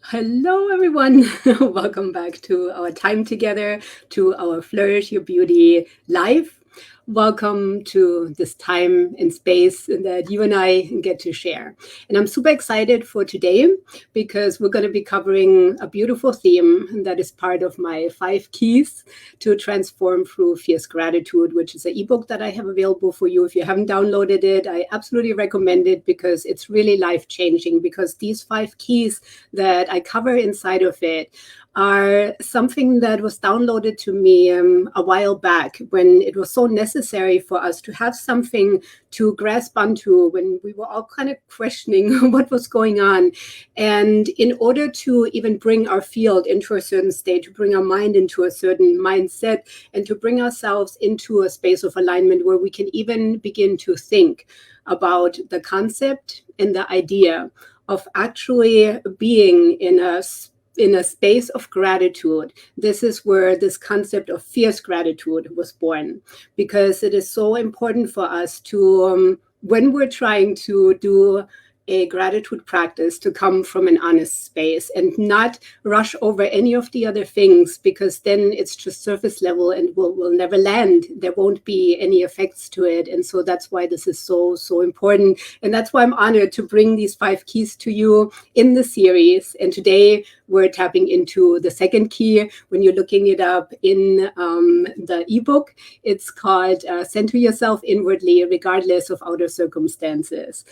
Hello, everyone. Welcome back to our time together, to our Flourish Your Beauty live. Welcome to this time and space that you and I get to share. And I'm super excited for today because we're going to be covering a beautiful theme that is part of my 5 keys to transform through fierce gratitude, which is an ebook that I have available for you. If you haven't downloaded it, I absolutely recommend it because it's really life changing. Because these 5 keys that I cover inside of it are something that was downloaded to me a while back when it was so necessary for us to have something to grasp onto when we were all kind of questioning what was going on. And in order to even bring our field into a certain state, to bring our mind into a certain mindset, and to bring ourselves into a space of alignment where we can even begin to think about the concept and the idea of actually being in a space of gratitude. This is where this concept of fierce gratitude was born, because it is so important for us to, when we're trying to do a gratitude practice, to come from an honest space and not rush over any of the other things, because then it's just surface level and will never land. There won't be any effects to it. And so that's why this is so important. And that's why I'm honored to bring these 5 keys to you in the series. And today we're tapping into the second key. When you're looking it up in the ebook, it's called Center Yourself Inwardly, Regardless of Outer Circumstances.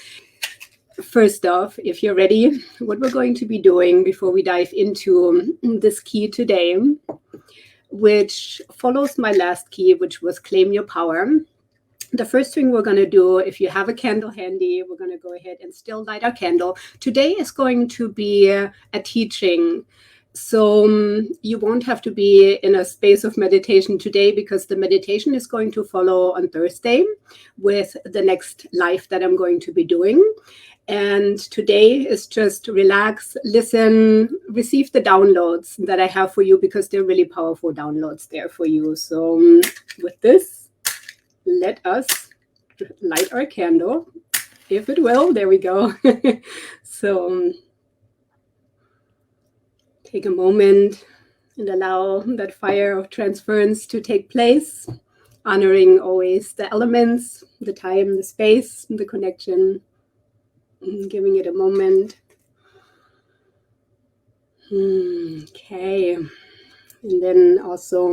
First off, if you're ready, what we're going to be doing before we dive into this key today, which follows my last key, which was claim your power. The first thing we're going to do, if you have a candle handy, we're going to go ahead and still light our candle. Today is going to be a teaching. So you won't have to be in a space of meditation today, because the meditation is going to follow on Thursday with the next live that I'm going to be doing. And today is just relax, listen, receive the downloads that I have for you, because they're really powerful downloads there for you. So with this, let us light our candle, if it will. There we go. So take a moment and allow that fire of transference to take place, honoring always the elements, the time, the space, the connection, giving it a moment. Okay. And then also,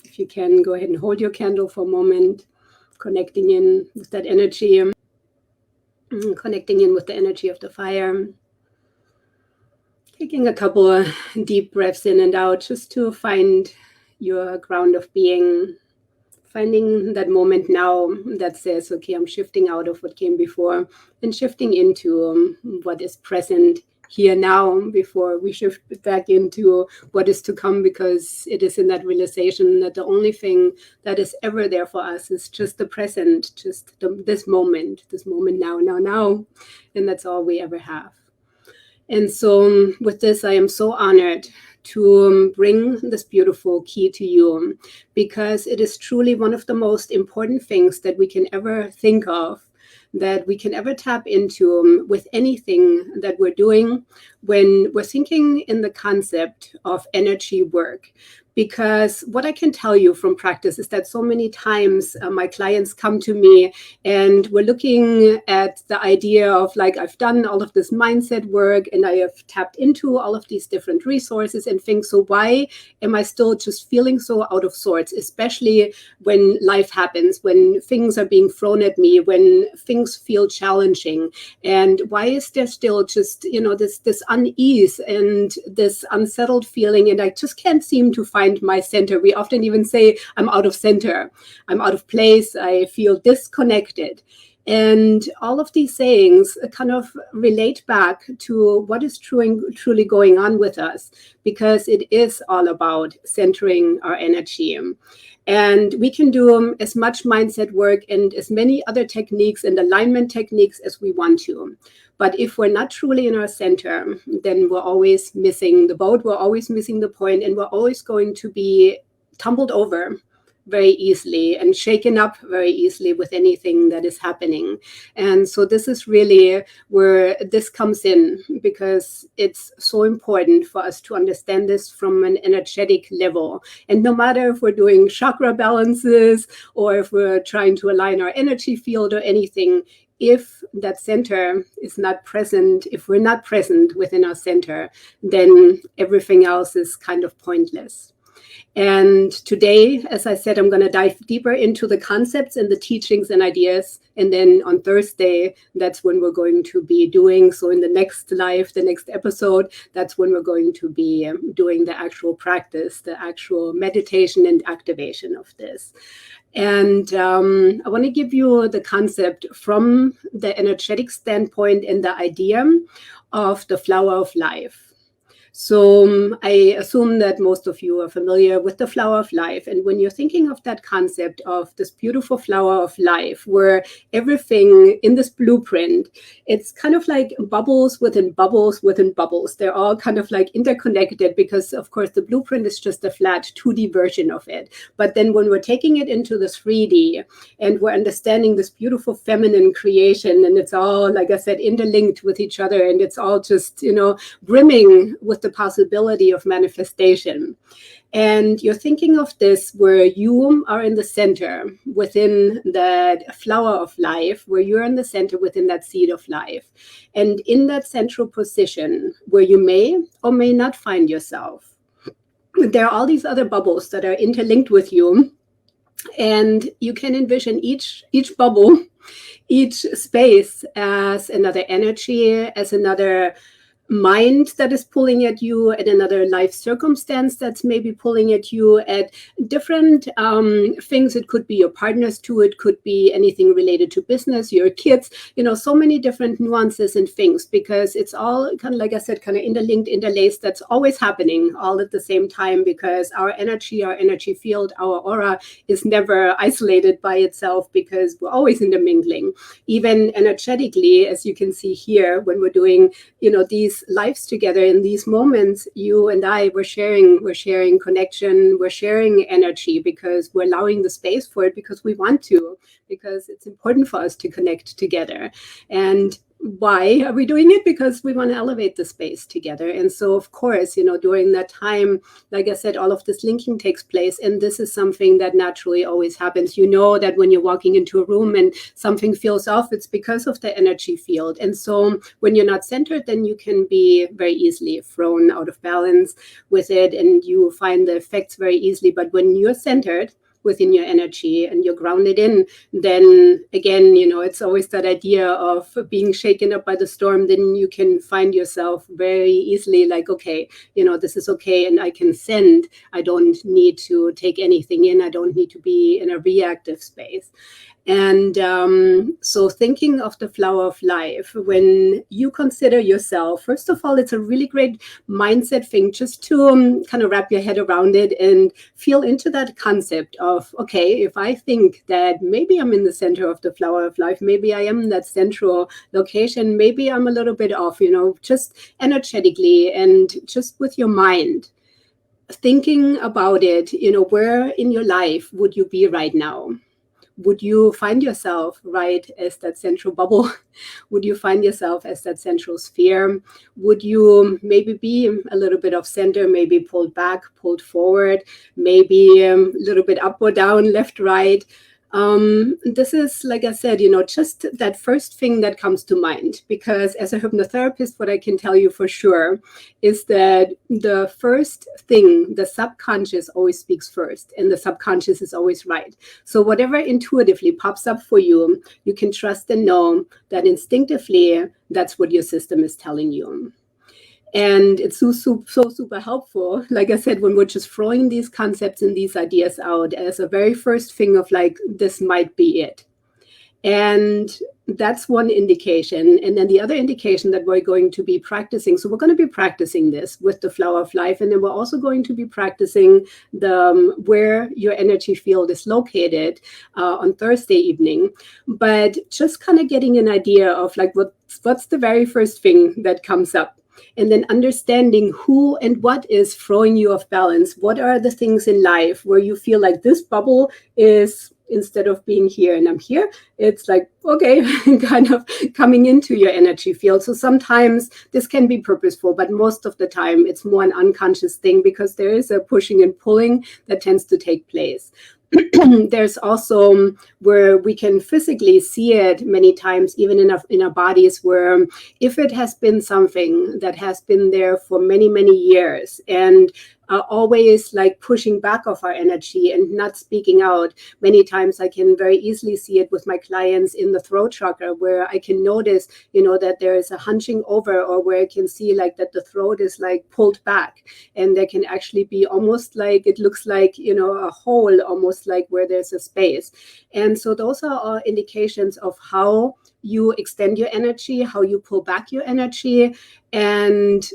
if you can, go ahead and hold your candle for a moment, connecting in with that energy, connecting in with the energy of the fire. Taking a couple of deep breaths in and out, just to find your ground of being, finding that moment now that says, okay, I'm shifting out of what came before and shifting into what is present here now, before we shift back into what is to come, because it is in that realization that the only thing that is ever there for us is just the present, just this moment now. And that's all we ever have. And so with this, I am so honored to bring this beautiful key to you, because it is truly one of the most important things that we can ever think of, that we can ever tap into with anything that we're doing when we're thinking in the concept of energy work. Because what I can tell you from practice is that so many times my clients come to me and we're looking at the idea of, like, I've done all of this mindset work and I have tapped into all of these different resources and things. So why am I still just feeling so out of sorts, especially when life happens, when things are being thrown at me, when things feel challenging? And why is there still just, this unease and this unsettled feeling? And I just can't seem to find my center. We often even say, I'm out of center, I'm out of place, I feel disconnected. And all of these sayings kind of relate back to what is truly going on with us, because it is all about centering our energy. And we can do as much mindset work and as many other techniques and alignment techniques as we want to. But if we're not truly in our center, then we're always missing the boat, we're always missing the point, and we're always going to be tumbled over very easily and shaken up very easily with anything that is happening. And so this is really where this comes in, because it's so important for us to understand this from an energetic level. And no matter if we're doing chakra balances or if we're trying to align our energy field or anything, if that center is not present, if we're not present within our center, then everything else is kind of pointless. And today, as I said, I'm going to dive deeper into the concepts and the teachings and ideas. And then on Thursday, that's when we're going to be doing, so in the next live, the next episode, that's when we're going to be doing the actual practice, the actual meditation and activation of this. And I want to give you the concept from the energetic standpoint and the idea of the flower of life. So I assume that most of you are familiar with the flower of life. And when you're thinking of that concept of this beautiful flower of life, where everything in this blueprint, it's kind of like bubbles within bubbles within bubbles. They're all kind of like interconnected because, of course, the blueprint is just a flat 2D version of it. But then when we're taking it into the 3D and we're understanding this beautiful feminine creation, and it's all, like I said, interlinked with each other, and it's all just, brimming with the possibility of manifestation. And you're thinking of this where you are in the center within that flower of life, where you're in the center within that seed of life. And in that central position where you may or may not find yourself, there are all these other bubbles that are interlinked with you. And you can envision each bubble, each space as another energy, as another mind that is pulling at you, at another life circumstance that's maybe pulling at you, at different things. It could be your partners too. It could be anything related to business, your kids, so many different nuances and things, because it's all kind of, like I said, kind of interlinked, interlaced. That's always happening all at the same time, because our energy field, our aura is never isolated by itself, because we're always intermingling, even energetically, as you can see here, when we're doing, these lives together. In these moments, you and I, we're sharing connection, we're sharing energy, because we're allowing the space for it, because we want to, because it's important for us to connect together. And why are we doing it? Because we want to elevate the space together. And so, of course, during that time, like I said, all of this linking takes place. And this is something that naturally always happens. You know that when you're walking into a room and something feels off, it's because of the energy field. And so when you're not centered, then you can be very easily thrown out of balance with it, and you find the effects very easily. But when you're centered within your energy and you're grounded in, then again, it's always that idea of being shaken up by the storm. Then you can find yourself very easily like, okay, this is okay, and I can send. I don't need to take anything in. I don't need to be in a reactive space. And so thinking of the flower of life, when you consider yourself, first of all, it's a really great mindset thing just to kind of wrap your head around it and feel into that concept of, okay, if I think that maybe I'm in the center of the flower of life, maybe I am in that central location, maybe I'm a little bit off, just energetically and just with your mind, thinking about it, where in your life would you be right now? Would you find yourself right as that central bubble? Would you find yourself as that central sphere? Would you maybe be a little bit off center, maybe pulled back, pulled forward, maybe a little bit up or down, left, right? This is, like I said, just that first thing that comes to mind, because as a hypnotherapist, what I can tell you for sure is that the first thing, the subconscious always speaks first, and the subconscious is always right. So whatever intuitively pops up for you, you can trust and know that instinctively, that's what your system is telling you. And it's so super helpful, like I said, when we're just throwing these concepts and these ideas out as a very first thing of like, this might be it. And that's one indication. And then the other indication that we're going to be practicing. So we're going to be practicing this with the flower of life. And then we're also going to be practicing the where your energy field is located on Thursday evening. But just kind of getting an idea of like, what's the very first thing that comes up? And then understanding who and what is throwing you off balance. What are the things in life where you feel like this bubble is, instead of being here and I'm here, it's like, okay, kind of coming into your energy field. So sometimes this can be purposeful, but most of the time it's more an unconscious thing because there is a pushing and pulling that tends to take place. There's also where we can physically see it many times, even in our bodies, where if it has been something that has been there for many, many years and always like pushing back of our energy and not speaking out. Many times I can very easily see it with my clients in the throat chakra, where I can notice, that there is a hunching over, or where I can see like that the throat is like pulled back, and there can actually be almost like, it looks like, a hole, almost like where there's a space. And so those are all indications of how you extend your energy, how you pull back your energy. And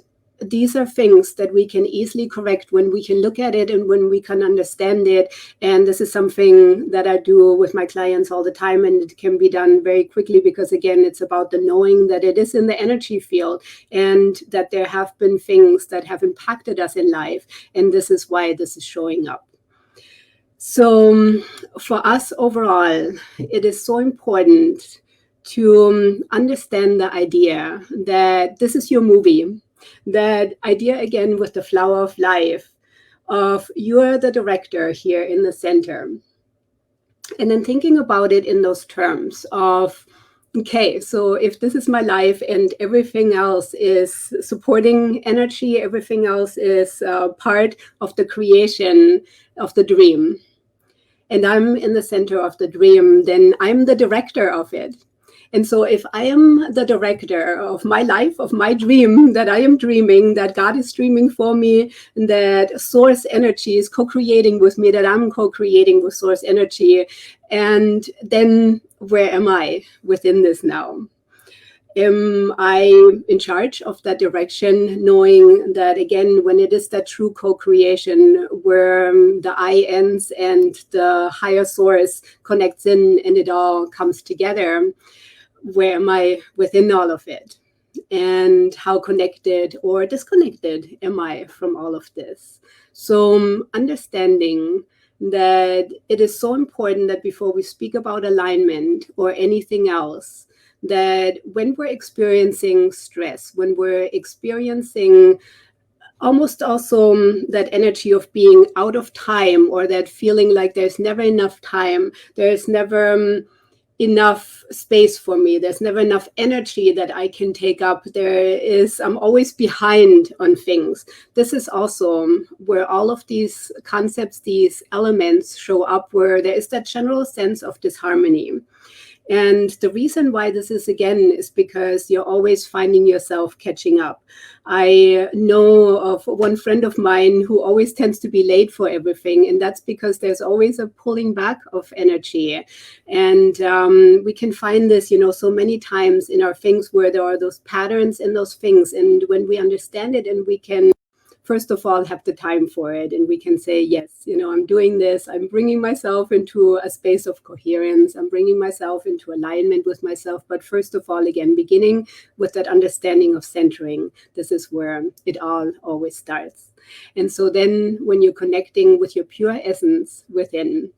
these are things that we can easily correct when we can look at it and when we can understand it. And this is something that I do with my clients all the time, and it can be done very quickly because, again, it's about the knowing that it is in the energy field and that there have been things that have impacted us in life, and this is why this is showing up. So for us overall, it is so important to understand the idea that this is your movie. That idea, again, with the flower of life, of you're the director here in the center. And then thinking about it in those terms of, okay, so if this is my life and everything else is supporting energy, everything else is part of the creation of the dream, and I'm in the center of the dream, then I'm the director of it. And so if I am the director of my life, of my dream that I am dreaming, that God is dreaming for me, that source energy is co-creating with me, that I'm co-creating with source energy, and then where am I within this now? Am I in charge of that direction, knowing that, again, when it is that true co-creation where the I ends and the higher source connects in and it all comes together, where am I within all of it? And how connected or disconnected am I from all of this? So understanding that it is so important that before we speak about alignment or anything else, that when we're experiencing stress, when we're experiencing almost also that energy of being out of time, or that feeling like there's never enough time, there's never enough space for me, there's never enough energy that I can take up, I'm always behind on things. This is also where all of these concepts, these elements show up, where there is that general sense of disharmony. And the reason why this is, again, is because you're always finding yourself catching up. I know of one friend of mine who always tends to be late for everything, and that's because there's always a pulling back of energy. And we can find this, so many times in our things where there are those patterns in those things. And when we understand it and we can, first of all, have the time for it, and we can say, yes, I'm doing this, I'm bringing myself into a space of coherence, I'm bringing myself into alignment with myself. But first of all, again, beginning with that understanding of centering, this is where it all always starts. And so then when you're connecting with your pure essence within,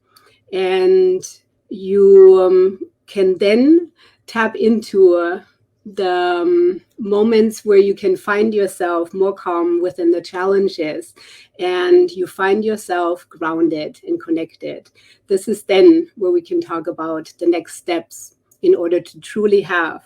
and you can then tap into the moments where you can find yourself more calm within the challenges, and you find yourself grounded and connected. This is then where we can talk about the next steps in order to truly have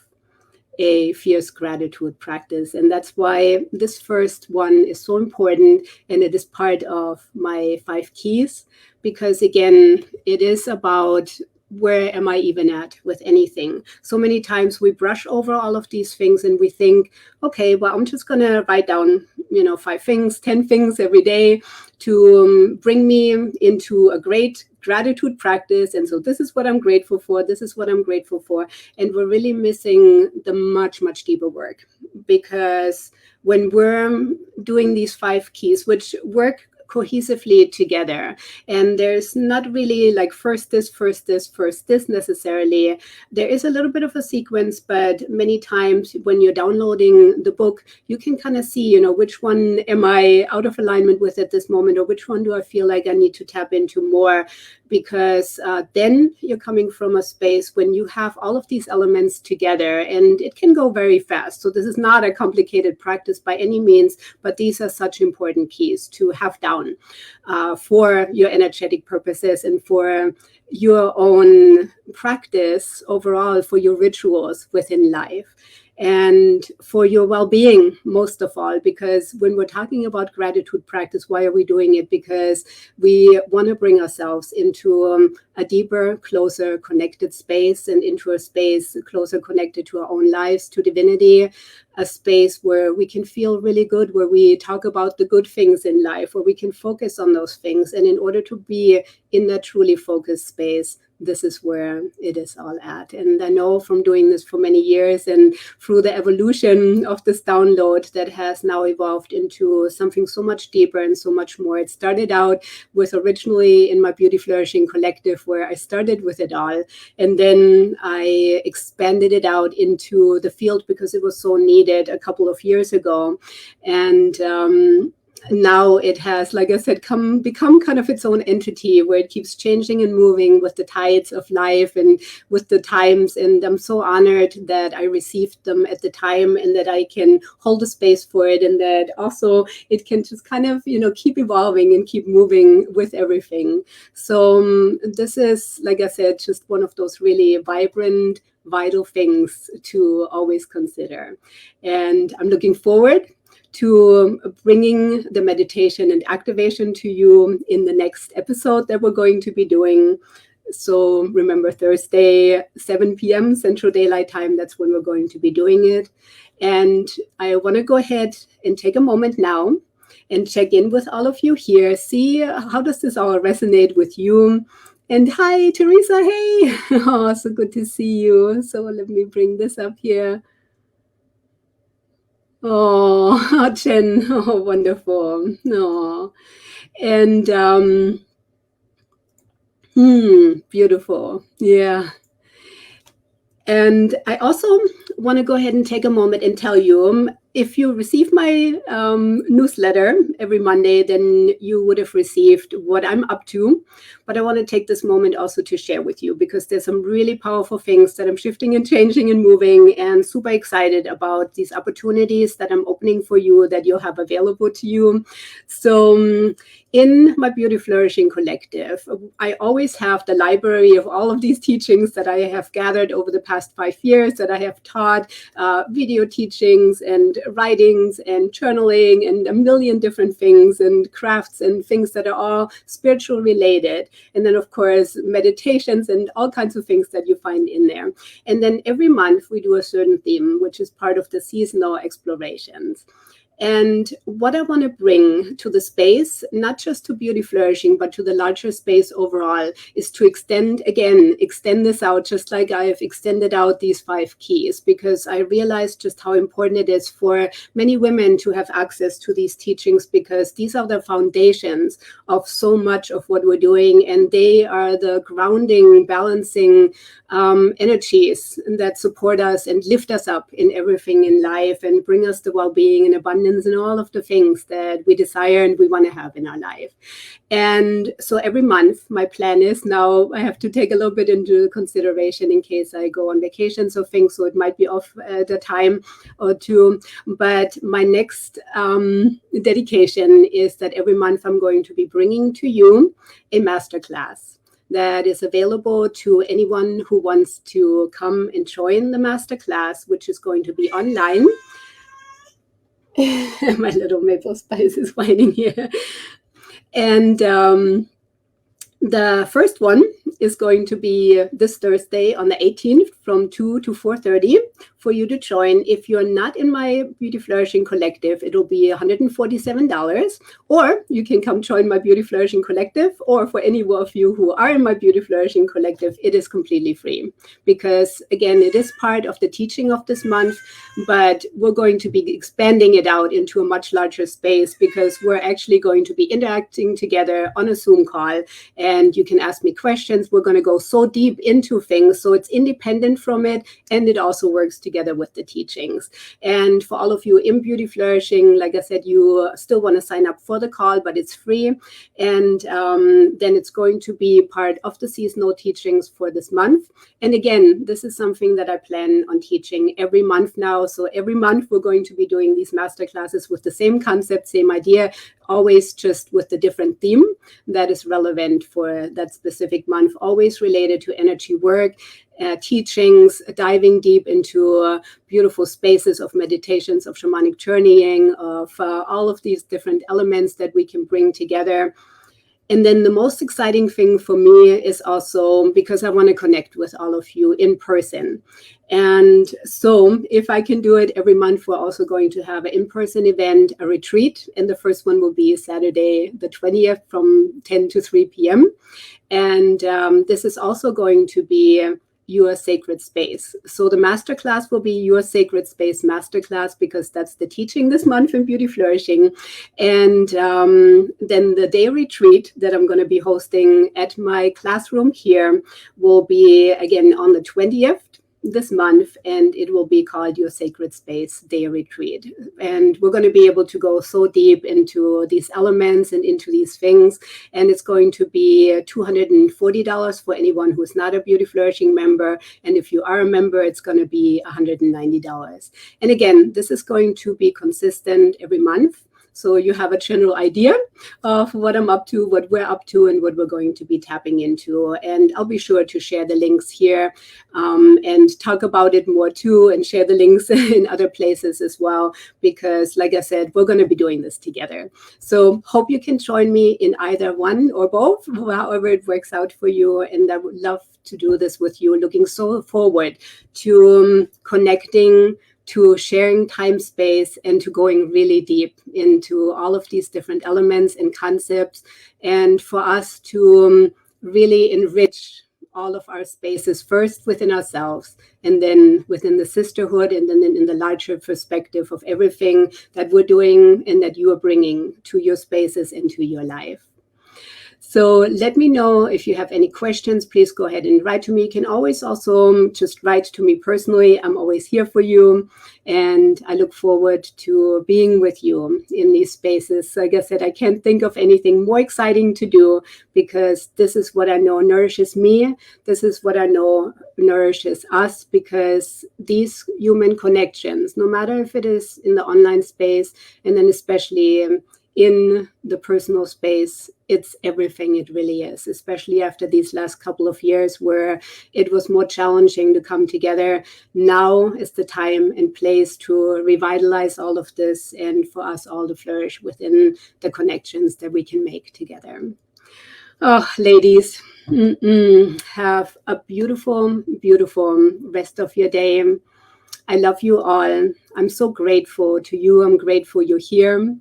a fierce gratitude practice. And that's why this first one is so important, and it is part of my 5 keys, because, again, it is about, where am I even at with anything? So many times we brush over all of these things and we think, okay, well, I'm just going to write down, 5 things, 10 things every day to bring me into a great gratitude practice. And so this is what I'm grateful for. This is what I'm grateful for. And we're really missing the much, much deeper work, because when we're doing these 5 keys, which work cohesively together. And there's not really like first this, first this, first this necessarily. There is a little bit of a sequence, but many times when you're downloading the book, you can kind of see, which one am I out of alignment with at this moment, or which one do I feel like I need to tap into more, because then you're coming from a space when you have all of these elements together, and it can go very fast. So this is not a complicated practice by any means, but these are such important keys to have down for your energetic purposes and for your own practice overall, for your rituals within life, and for your well-being most of all. Because when we're talking about gratitude practice, why are we doing it? Because we want to bring ourselves into a deeper, closer connected space, and into a space closer connected to our own lives, to divinity, a space where we can feel really good, where we talk about the good things in life, where we can focus on those things. And in order to be in that truly focused space, this is where it is all at. And I know from doing this for many years and through the evolution of this download that has now evolved into something so much deeper and so much more. It started out with originally in my Beauty Flourishing Collective, where I started with it all. And then I expanded it out into the field because it was so needed a couple of years ago. And now it has, like I said, become kind of its own entity, where it keeps changing and moving with the tides of life and with the times. And I'm so honored that I received them at the time, and that I can hold a space for it, and that also it can just kind of, keep evolving and keep moving with everything. So this is, like I said, just one of those really vibrant, vital things to always consider. And I'm looking forward to bringing the meditation and activation to you in the next episode that we're going to be doing. So remember, Thursday, 7 p.m. Central Daylight Time, that's when we're going to be doing it. And I want to go ahead and take a moment now and check in with all of you here. See, how does this all resonate with you? And hi, Teresa, hey. Oh, so good to see you. So let me bring this up here. Oh, Jen, oh, wonderful. Oh, and beautiful. Yeah. And I also want to go ahead and take a moment and tell you, if you receive my newsletter every Monday, then you would have received what I'm up to. But I want to take this moment also to share with you, because there's some really powerful things that I'm shifting and changing and moving, and super excited about these opportunities that I'm opening for you, that you'll have available to you. So in my Beauty Flourishing Collective, I always have the library of all of these teachings that I have gathered over the past 5 years, that I have taught, video teachings and writings and journaling and a million different things and crafts and things that are all spiritual related. And then, of course, meditations and all kinds of things that you find in there. And then every month we do a certain theme, which is part of the seasonal explorations. And what I want to bring to the space, not just to Beauty Flourishing, but to the larger space overall, is to extend this out, just like I've extended out these 5 keys, because I realized just how important it is for many women to have access to these teachings, because these are the foundations of so much of what we're doing, and they are the grounding, balancing energies that support us and lift us up in everything in life, and bring us the well-being and abundance and all of the things that we desire and we want to have in our life. And so every month, my plan is, now I have to take a little bit into consideration in case I go on vacations or things, so it might be off at a time or two. But my next dedication is that every month I'm going to be bringing to you a masterclass that is available to anyone who wants to come and join the masterclass, which is going to be online. My little maple spice is whining here. And the first one is going to be this Thursday on the 18th from 2 to 4:30 for you to join. If you're not in my Beauty Flourishing Collective, it'll be $147. Or you can come join my Beauty Flourishing Collective. Or for any of you who are in my Beauty Flourishing Collective, it is completely free. Because again, it is part of the teaching of this month, but we're going to be expanding it out into a much larger space because we're actually going to be interacting together on a Zoom call, and you can ask me questions. We're going to go so deep into things, so it's independent from it, and it also works together with the teachings. And for all of you in Beauty Flourishing, like I said, you still want to sign up for the call, but it's free. And then it's going to be part of the seasonal teachings for this month. And again, this is something that I plan on teaching every month now. So every month we're going to be doing these masterclasses with the same concept, same idea, always just with a different theme that is relevant for that specific month, always related to energy work, teachings, diving deep into beautiful spaces of meditations, of shamanic journeying, of all of these different elements that we can bring together. And then the most exciting thing for me is also because I want to connect with all of you in person. And so if I can do it every month, we're also going to have an in-person event, a retreat. And the first one will be Saturday, the 20th from 10 to 3 p.m. And this is also going to be your sacred space. So the masterclass will be your sacred space masterclass because that's the teaching this month in Beauty Flourishing. And then the day retreat that I'm going to be hosting at my classroom here will be again on the 20th this month, and it will be called Your Sacred Space Day Retreat. And we're going to be able to go so deep into these elements and into these things. And it's going to be $240 for anyone who's not a Beauty Flourishing member. And if you are a member, it's going to be $190. And again, this is going to be consistent every month. So you have a general idea of what I'm up to, what we're up to, and what we're going to be tapping into. And I'll be sure to share the links here and talk about it more too, and share the links in other places as well, because like I said, we're going to be doing this together. So hope you can join me in either one or both, however it works out for you. And I would love to do this with you. Looking so forward to connecting, to sharing time space, and to going really deep into all of these different elements and concepts, and for us to really enrich all of our spaces, first within ourselves, and then within the sisterhood, and then in the larger perspective of everything that we're doing and that you are bringing to your spaces and to your life. So let me know if you have any questions. Please go ahead and write to me. You can always also just write to me personally. I'm always here for you. And I look forward to being with you in these spaces. Like I said, I can't think of anything more exciting to do, because this is what I know nourishes me. This is what I know nourishes us, because these human connections, no matter if it is in the online space, and then especially in the personal space, it's everything. It really is, especially after these last couple of years where it was more challenging to come together. Now is the time and place to revitalize all of this, and for us all to flourish within the connections that we can make together. Oh, ladies, have a beautiful, beautiful rest of your day. I love you all. I'm so grateful to you. I'm grateful you're here.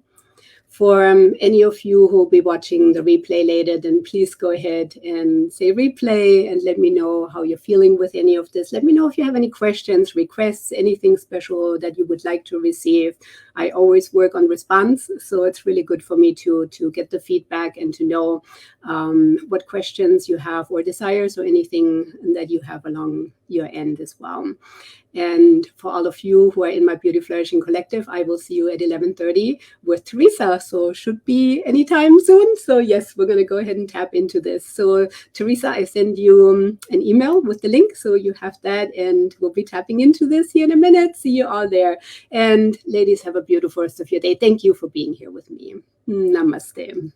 For any of you who will be watching the replay later, then please go ahead and say replay and let me know how you're feeling with any of this. Let me know if you have any questions, requests, anything special that you would like to receive. I always work on response, so it's really good for me to get the feedback and to know what questions you have or desires or anything that you have along your end as well. And for all of you who are in my Beauty Flourishing Collective, I will see you at 11:30 with Teresa. So should be anytime soon. So yes, we're going to go ahead and tap into this. So Teresa, I send you an email with the link. So you have that, and we'll be tapping into this here in a minute. See you all there. And ladies, have a beautiful rest of your day. Thank you for being here with me. Namaste.